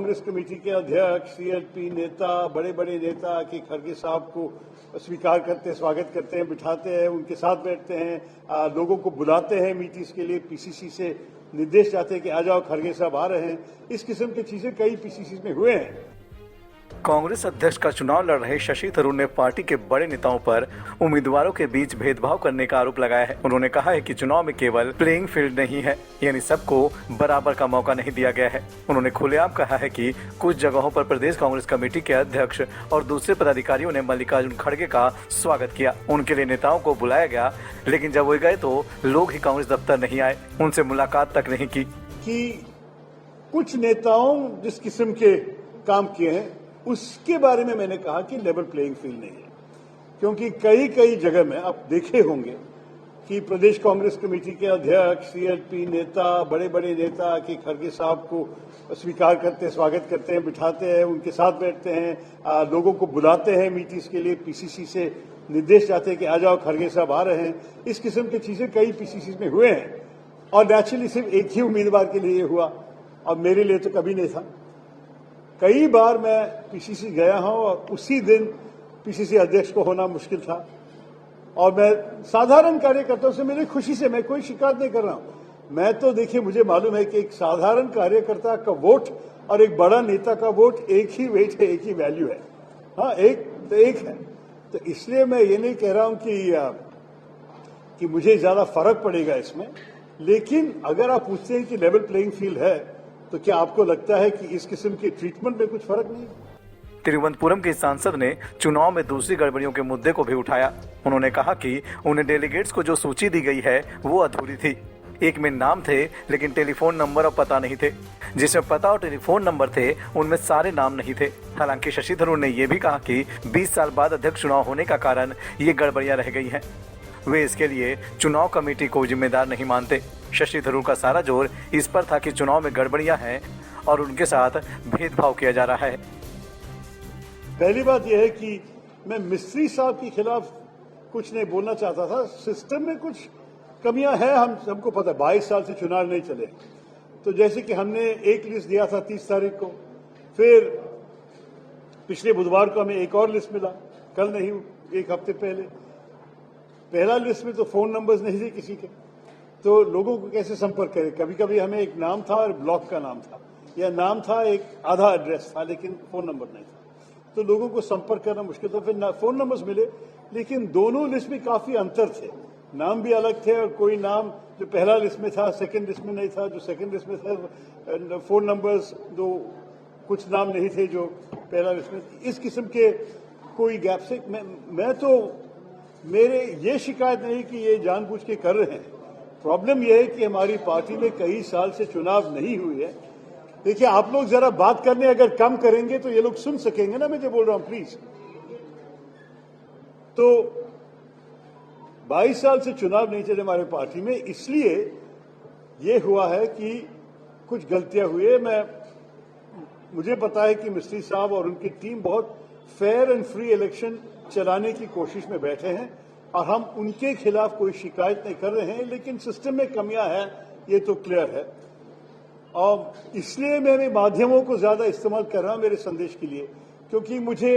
Congress committee के अध्यक्ष, CLP नेता, बड़े बड़े नेता कि खड़गे साहब को स्वीकार करते हैं, स्वागत करते हैं, बिठाते हैं, उनके साथ बैठते हैं, लोगों को बुलाते हैं मीटिंग्स के लिए, पीसीसी से निर्देश जाते हैं कि आ जाओ खड़गे साहब आ रहे हैं। इस किस्म की चीजें कई पीसीसी में हुए हैं। कांग्रेस अध्यक्ष का चुनाव लड़ रहे शशि थरूर ने पार्टी के बड़े नेताओं पर उम्मीदवारों के बीच भेदभाव करने का आरोप लगाया है। उन्होंने कहा है कि चुनाव में केवल प्लेइंग फील्ड नहीं है, यानी सबको बराबर का मौका नहीं दिया गया है। उन्होंने खुलेआम कहा है कि कुछ जगहों पर प्रदेश कांग्रेस कमेटी के अध्यक्ष और दूसरे पदाधिकारियों ने मल्लिकार्जुन खड़गे का स्वागत किया। उनके लिए नेताओं को बुलाया गया, लेकिन जब वो गए तो लोग ही कांग्रेस दफ्तर नहीं आए, उनसे मुलाकात तक नहीं की। कुछ नेताओं जिस किस्म के काम किए हैं उसके बारे में मैंने कहा कि लेवल प्लेइंग फील्ड नहीं है, क्योंकि कई जगह में आप देखे होंगे कि प्रदेश कांग्रेस कमेटी के अध्यक्ष, सीएलपी नेता, बड़े बड़े नेता कि खड़गे साहब को स्वीकार करते हैं, स्वागत करते हैं, बिठाते हैं, उनके साथ बैठते हैं, लोगों को बुलाते हैं मीटिंग्स के लिए, पीसीसी से निर्देश जाते हैं कि आ जाओ खड़गे साहब आ रहे हैं। इस किस्म की चीजें कई पीसीसी में हुए हैं और नेचुरली सिर्फ एक ही उम्मीदवार के लिए हुआ और मेरे लिए तो कभी नहीं था। कई बार मैं पीसीसी गया हूं और उसी दिन पीसीसी अध्यक्ष को होना मुश्किल था और मैं साधारण कार्यकर्ताओं से मेरी खुशी से, मैं कोई शिकायत नहीं कर रहा हूं। मैं तो देखिए, मुझे मालूम है कि एक साधारण कार्यकर्ता का वोट और एक बड़ा नेता का वोट एक ही वेट है, एक ही वैल्यू है। हाँ, एक तो एक है। तो इसलिए मैं ये नहीं कह रहा हूं कि मुझे ज्यादा फर्क पड़ेगा इसमें, लेकिन अगर आप पूछते हैं कि लेवल प्लेइंग फील्ड है तो क्या आपको लगता है कि इस किस्म के ट्रीटमेंट में कुछ फर्क नहीं? तिरुवनंतपुरम के सांसद ने चुनाव में दूसरी गड़बड़ियों के मुद्दे को भी उठाया। उन्होंने कहा कि उन्हें डेलीगेट्स को जो सूची दी गई है वो अधूरी थी। एक में नाम थे लेकिन टेलीफोन नंबर और पता नहीं थे। जिसमें पता और टेलीफोन नंबर थे उनमें सारे नाम नहीं थे। हालांकि शशि थरूर ने यह भी कहा कि 20 साल बाद अध्यक्ष चुनाव होने का कारण ये गड़बड़ियां रह गई हैं। वे इसके लिए चुनाव कमेटी को जिम्मेदार नहीं मानते। शशि थरूर का सारा जोर इस पर था कि चुनाव में गड़बड़ियां हैं और उनके साथ भेदभाव किया जा रहा है। पहली बात यह है कि मैं मिस्त्री साहब के खिलाफ कुछ नहीं बोलना चाहता था। सिस्टम में कुछ कमियां हैं, हम सबको पता है। 22 साल से चुनाव नहीं चले, तो जैसे कि हमने एक लिस्ट दिया था 30 तारीख को, फिर पिछले बुधवार को हमें एक और लिस्ट मिला, कल नहीं, एक हफ्ते पहले। पहला लिस्ट में तो फोन नंबर्स नहीं थे किसी के, तो लोगों को कैसे संपर्क करें? कभी कभी हमें एक नाम था और ब्लॉक का नाम था, या नाम था, एक आधा एड्रेस था, लेकिन फोन नंबर नहीं था, तो लोगों को संपर्क करना मुश्किल था। फिर फोन नंबर्स मिले, लेकिन दोनों लिस्ट में काफी अंतर थे। नाम भी अलग थे और कोई नाम जो पहला लिस्ट में था सेकंड लिस्ट में नहीं था, जो सेकंड लिस्ट में था फोन नंबर्स दो, कुछ नाम नहीं थे जो पहला लिस्ट में। इस किस्म के कोई गैप से मैं तो, मेरे ये शिकायत नहीं कि ये जानबूझ के कर रहे हैं। प्रॉब्लम यह है कि हमारी पार्टी में कई साल से चुनाव नहीं हुई है। देखिए, आप लोग जरा बात करने अगर कम करेंगे तो ये लोग सुन सकेंगे ना मैं जो बोल रहा हूं, प्लीज। तो 22 साल से चुनाव नहीं चले हमारे पार्टी में, इसलिए ये हुआ है कि कुछ गलतियां हुई है। मुझे पता है कि मिस्त्री साहब और उनकी टीम बहुत फेयर एंड फ्री इलेक्शन चलाने की कोशिश में बैठे हैं और हम उनके खिलाफ कोई शिकायत नहीं कर रहे हैं, लेकिन सिस्टम में कमियां हैं, ये तो क्लियर है। और इसलिए मैं माध्यमों को ज्यादा इस्तेमाल कर रहा हूं मेरे संदेश के लिए, क्योंकि मुझे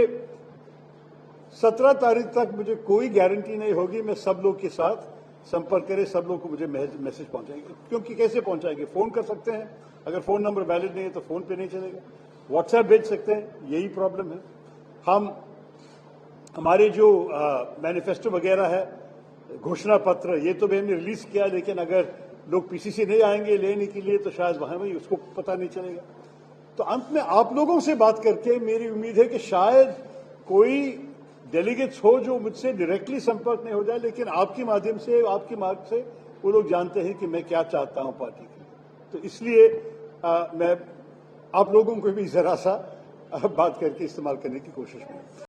17 तारीख तक मुझे कोई गारंटी नहीं होगी मैं सब लोग के साथ संपर्क करें, सब लोग को मुझे मैसेज पहुंचाएंगे। क्योंकि कैसे पहुंचाएंगे? फोन कर सकते हैं, अगर फोन नंबर वैलिड नहीं है तो फोन पे नहीं चलेगा। व्हाट्सएप भेज सकते हैं, यही प्रॉब्लम है। हमारे जो मैनिफेस्टो वगैरह है, घोषणा पत्र, ये तो मैंने रिलीज किया, लेकिन अगर लोग पीसीसी नहीं आएंगे लेने के लिए तो शायद वहां भी उसको पता नहीं चलेगा। तो अंत में आप लोगों से बात करके मेरी उम्मीद है कि शायद कोई डेलीगेट्स हो जो मुझसे डायरेक्टली संपर्क नहीं हो जाए, लेकिन आपके माध्यम से, आपके मार्ग से वो लोग जानते हैं कि मैं क्या चाहता हूं पार्टी के लिए। तो इसलिए मैं आप लोगों को भी जरा सा बात करके इस्तेमाल करने की कोशिश करूं।